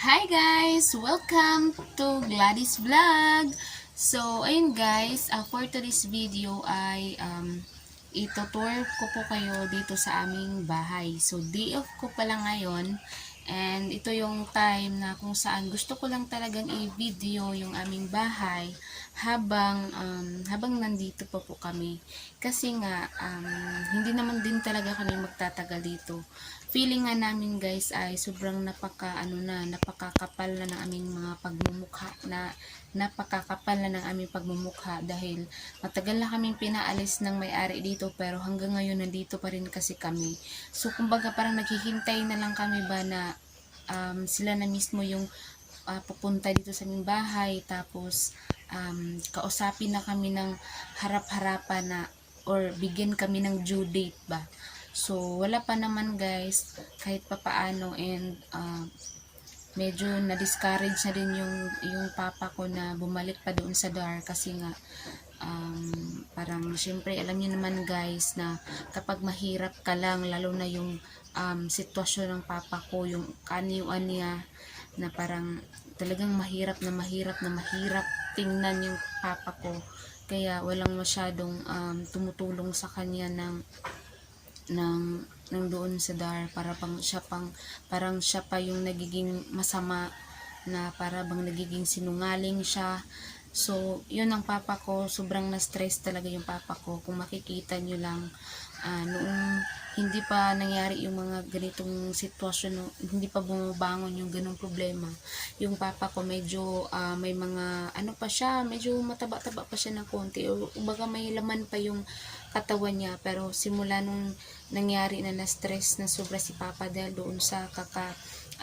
Hi guys! Welcome to Gladys Vlog! So, ayun guys, for today's video ay itutour ko po kayo dito sa aming bahay. So, day off ko pala ngayon and ito yung time na kung saan gusto ko lang talagang i-video yung aming bahay habang nandito po kami. Kasi nga, hindi naman din talaga kami magtatagal dito. Feeling nga namin guys ay sobrang napakakapal na ng aming mga pagmumukha napakakapal na ng aming pagmumukha dahil matagal na kaming pinaalis ng may-ari dito pero hanggang ngayon nandito pa rin kasi kami. So kumbaga parang naghihintay na lang kami ba na sila na mismo yung pupunta dito sa aming bahay tapos kausapin na kami ng harap-harapan na or bigyan kami ng due date ba. So, wala pa naman guys, kahit papaano and medyo na-discourage na din yung papa ko na bumalik pa doon sa DAR kasi nga parang syempre alam niyo naman guys na kapag mahirap ka lang lalo na yung sitwasyon ng papa ko, yung kaniuan niya na parang talagang mahirap tingnan yung papa ko kaya walang masyadong tumutulong sa kanya ng doon sa DAR para parang siya pa yung nagiging masama na para bang nagiging sinungaling siya. So, yun ang papa ko, sobrang na-stress talaga yung papa ko. Kung makikita nyo lang, noong hindi pa nangyari yung mga ganitong sitwasyon, hindi pa bumabangon yung ganong problema, yung papa ko medyo may mga ano pa siya, medyo mataba-taba pa siya ng konti o kumbaga may laman pa yung katawan niya, pero simula nung nangyari na stress na sobra si papa dahil doon sa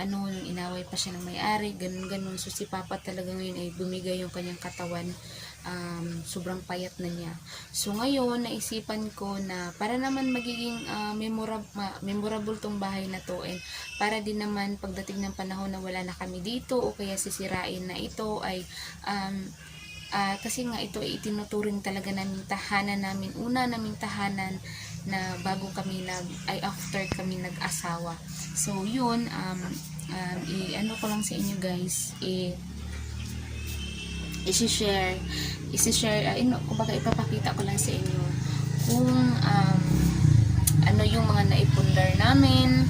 yung inaway pa siya ng may-ari, ganun. So si papa talaga ngayon ay bumigay yung kanyang katawan, sobrang payat na niya. So ngayon naisipan ko na para naman magiging memorable tong bahay na to and para din naman pagdating ng panahon na wala na kami dito o kaya sisirain na ito ay kasi nga ito ay itinuturing talaga naming tahanan namin, una naming tahanan na bago kami after kami nag-asawa. So yun, ano ko lang sa inyo guys, i-share, kumbaga ipapakita ko lang sa inyo kung ano yung mga naipundar namin,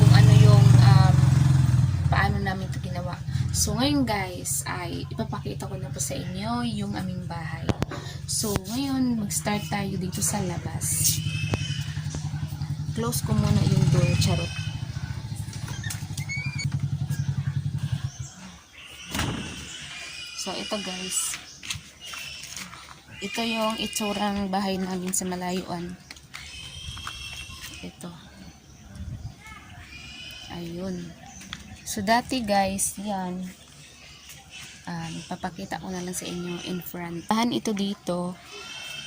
kung ano yung paano namin ito ginawa. So ngayon guys ay ipapakita ko na po sa inyo yung aming bahay. So ngayon mag-start tayo dito sa labas. Close ko muna yung door, charot. So ito guys, ito yung itsurang bahay namin sa malayuan. Ito, ayun. So dati guys, yan, papakita ko na lang sa inyo in front. Bahan ito dito,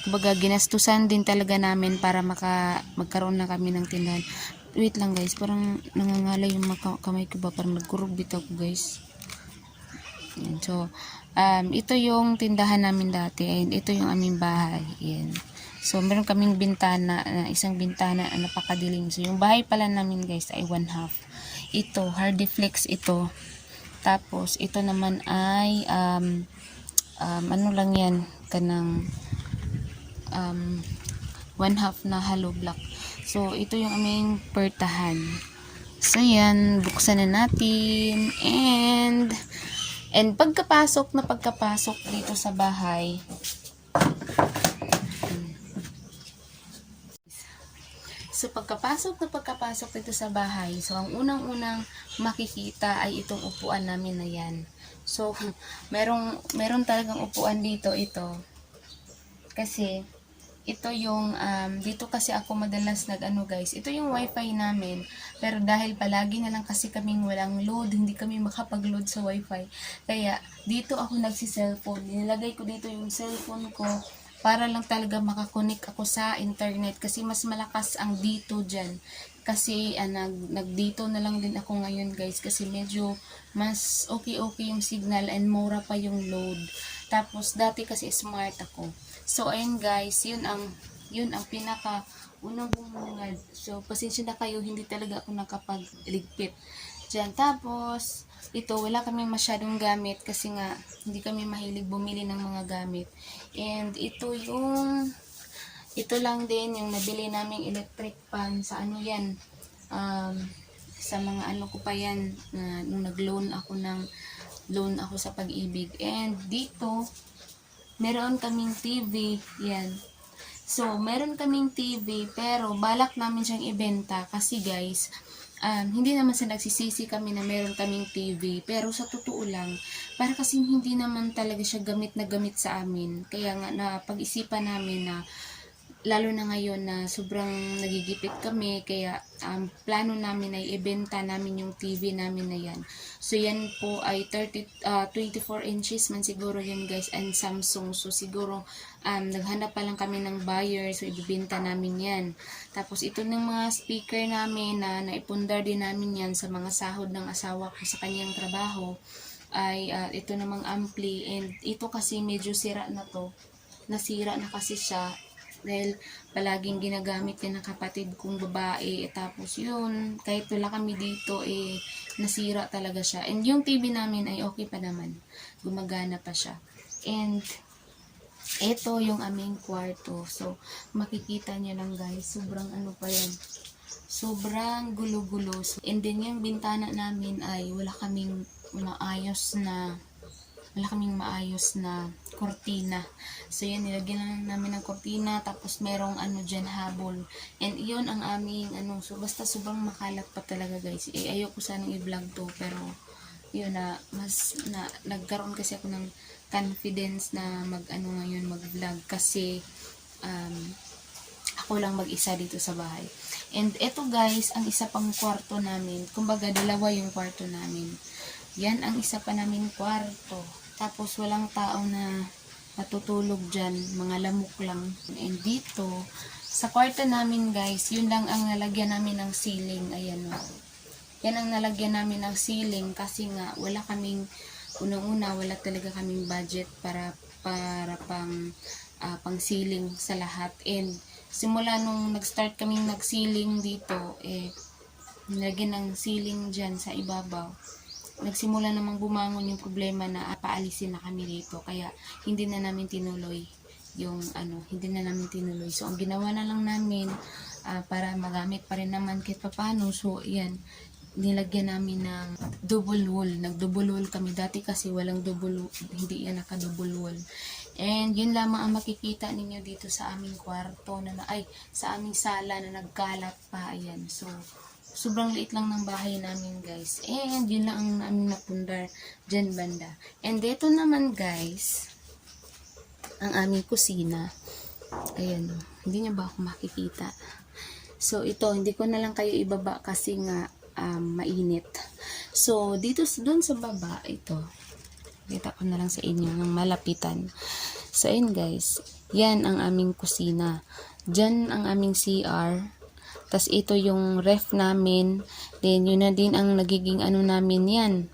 kumbaga ginastusan din talaga namin para magkaroon na kami ng tindahan. Wait lang guys, parang nangangalay yung kamay ko ba, parang nagkurog bitaw ko guys. Yan. So ito yung tindahan namin dati and ito yung aming bahay. Yan. So meron kaming bintana, isang bintana na napakadilim. So yung bahay pala namin guys ay 1/2. Ito, hardiflex ito. Tapos ito naman ay ano lang yan, kanang 1/2 na hollow block. So ito yung aming pertahan. So yan, buksan na natin and pagkapasok dito sa bahay, so pagkapasok dito sa bahay, so ang unang-unang makikita ay itong upuan namin na yan. So meron talagang upuan dito ito. Kasi ito yung dito kasi ako madalas guys. Ito yung wifi namin. Pero dahil palagi na lang kasi kaming walang load, hindi kami makapag-load sa wifi. Kaya dito ako nagsi-cellphone. Nilagay ko dito yung cellphone ko para lang talaga makakonek ako sa internet kasi mas malakas ang dito dyan. Kasi nagdito na lang din ako ngayon guys kasi medyo mas okay yung signal and mura pa yung load. Tapos dati kasi smart ako. So ayun guys, yun ang pinaka unang bumungad. So, pasensya na kayo, hindi talaga ako nakapagligpit dyan. Tapos, ito, wala kami masyadong gamit kasi nga, hindi kami mahilig bumili ng mga gamit. And, ito lang din yung nabili naming electric fan sa ano yan, sa mga ano ko pa yan, nung nag-loan ako sa Pag-ibig. And, dito, meron kaming TV, yan. So, meron kaming TV, pero balak namin siyang ibenta kasi guys, hindi naman sa nagsisisi kami na meron kaming TV, pero sa totoo lang, para kasi hindi naman talaga siya gamit na gamit sa amin. Kaya nga, napag-isipan namin na, lalo na ngayon na sobrang nagigipit kami, kaya plano namin ay ibenta namin yung TV namin na yan. So yan po ay 24 inches man siguro yun guys, and Samsung. So siguro naghanap pa lang kami ng buyer, so ibibenta namin yan. Tapos ito ng mga speaker namin na naipundar din namin yan sa mga sahod ng asawa ko sa kanyang trabaho, ay ito namang ampli. And ito kasi medyo sira na to, nasira na kasi siya dahil palaging ginagamit yan ng kapatid kong babae. Tapos yun, kahit wala kami dito, nasira talaga siya. And yung TV namin ay okay pa naman, gumagana pa siya. And ito yung aming kwarto. So makikita nyo lang guys, sobrang ano pa yan, sobrang gulo-gulo. And then yung bintana namin ay wala kaming maayos na kortina. So yan, nilagyan lang namin ng kortina, tapos merong ano dyan, habol. And yun ang aming ano, so basta sobrang makalat pa talaga guys. Ayoko sanang i-vlog to, pero yun nagkaroon kasi ako ng confidence na mag-vlog kasi ako lang mag-isa dito sa bahay. And eto guys, ang isa pang kwarto namin, kumbaga dalawa yung kwarto namin. Yan ang isa pa namin kwarto. Tapos walang tao na natutulog dyan, mga lamok lang. And dito, sa kwarto namin guys, yun lang ang nalagyan namin ng ceiling. Ayan o. Yan ang nalagyan namin ng ceiling kasi nga wala kaming, unang-una wala talaga kaming budget para pang ceiling sa lahat. And simula nung nag-start kaming nag-ceiling dito, nilagyan ng ceiling dyan sa ibabaw, nagsimula namang bumangon yung problema na paalisin na kami dito, kaya hindi na namin tinuloy. So ang ginawa na lang namin, para magamit pa rin naman kahit paano, so yan, nilagyan namin ng double wall. Nag-double wall kami dati kasi walang double, hindi yan naka-double wall. And yun lamang ang makikita ninyo dito sa aming kwarto sa aming sala na nagkalat pa. Ayan, so sobrang liit lang ng bahay namin guys. And yun lang ang namin napundar dyan banda. And dito naman guys, ang aming kusina. Ayan o, hindi nyo ba ako makikita? So ito, hindi ko na lang kayo ibaba kasi nga mainit. So dito dun sa baba, ito, kita ko na lang sa inyo ng malapitan. So ayun guys, yan ang aming kusina. Dyan ang aming CR. Tas ito yung ref namin. Then yun na din ang nagiging ano namin yan,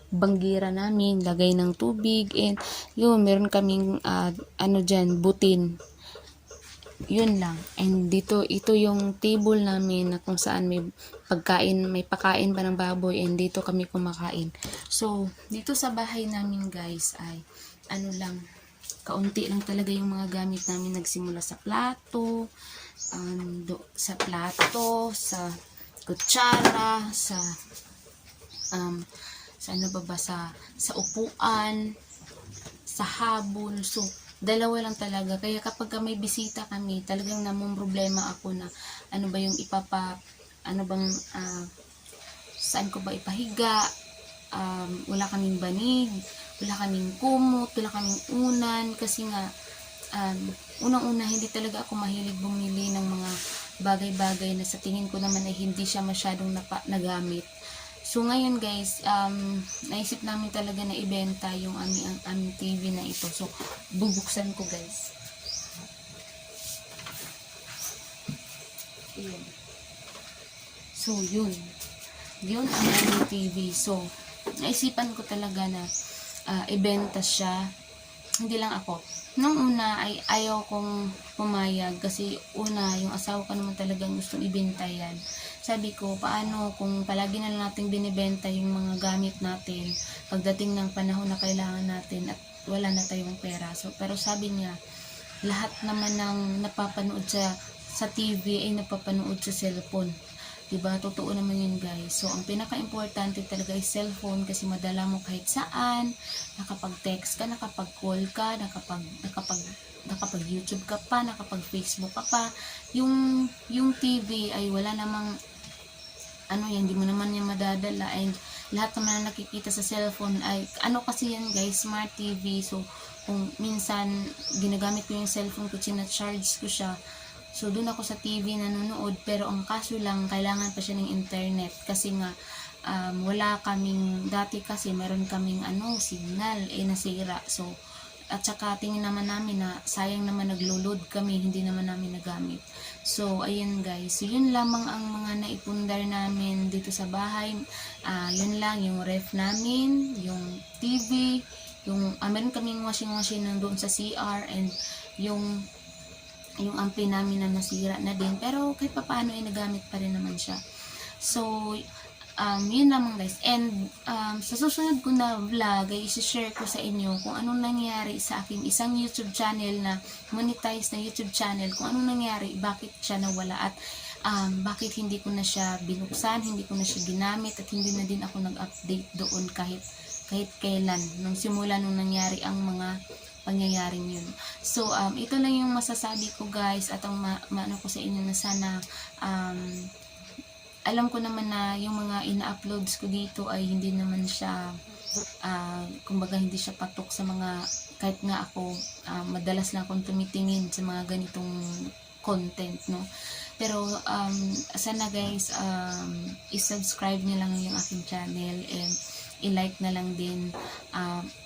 banggira namin, lagay ng tubig. And yun, meron kaming dyan, butin. Yun lang. And dito, ito yung table namin na kung saan may pakain pa ng baboy, and dito kami kumakain. So dito sa bahay namin guys ay kaunti lang talaga yung mga gamit namin. Nagsimula sa plato, sa kutsara, sa upuan, sa habol. So dalawa lang talaga. Kaya kapag may bisita kami, talagang namumroblema ako na ano ba yung saan ko ba ipahiga. Wala kaming banig, wala kaming kumot, wala kaming unan, kasi nga unang-una hindi talaga ako mahilig bumili ng mga bagay-bagay na sa tingin ko naman ay hindi siya masyadong nagamit. So ngayon guys, naisip namin talaga na ibenta yung aming TV na ito. So bubuksan ko guys. Ayan. So yun ang aming TV. So naisipan ko talaga na ibenta siya. hindi lang ako. Nung una ay ayaw kong pumayag kasi una, yung asawa ko naman talagang gustong ibenta yan. Sabi ko, paano kung palagi na lang natin binibenta yung mga gamit natin pagdating ng panahon na kailangan natin at wala na tayong pera. So, pero sabi niya, lahat naman ng napapanood sa TV ay napapanood sa cellphone. Diba? Totoo naman yun, guys. So, ang pinaka-importante talaga ay cellphone kasi madala mo kahit saan, nakapag-text ka, nakapag-call ka, nakapag-YouTube ka pa, nakapag-Facebook ka pa. Yung TV ay wala namang, yan, hindi mo naman yan madadala. And lahat naman na nakikita sa cellphone ay, kasi yan, guys, smart TV. So, kung minsan, ginagamit ko yung cellphone ko, charge ko siya. So, doon ako sa TV nanonood, pero ang kaso lang, kailangan pa siya ng internet kasi nga, wala kaming, dati kasi meron kaming signal, nasira. So, at saka tingin naman namin na sayang naman naglo-load kami, hindi naman namin nagamit. So, ayan guys. So, yun lamang ang mga naipundar namin dito sa bahay. Yun lang, yung ref namin, yung TV, meron kaming washing machine doon sa CR, and yung ampli namin na nasira na din, pero kahit papaano ay nagamit pa rin naman siya. So, yun lamang guys. And sa susunod ko na vlog ay isi-share ko sa inyo kung anong nangyari sa aking isang YouTube channel na monetize na YouTube channel, kung anong nangyari, bakit siya nawala, at bakit hindi ko na siya binuksan, hindi ko na siya ginamit, at hindi na din ako nag-update doon kahit kailan, nung simula nung nangyari ang mga pangyayaring yun. So, ito lang yung masasabi ko guys, at ang maano ko sa inyo na sana, alam ko naman na yung mga ina-uploads ko dito ay hindi naman siya, kumbaga hindi siya patok sa mga, kahit nga ako, madalas lang akong tumitingin sa mga ganitong content, no? Pero, sana guys, i-subscribe nyo lang yung aking channel, and i-like na lang din.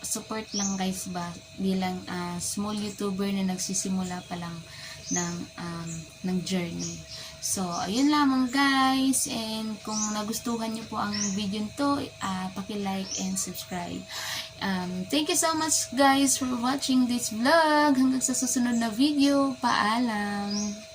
Support lang guys ba, bilang small YouTuber na nagsisimula pa lang ng journey. So, ayun lamang guys, and kung nagustuhan nyo po ang video nito, paki-like and subscribe. Thank you so much guys for watching this vlog. Hanggang sa susunod na video, paalam!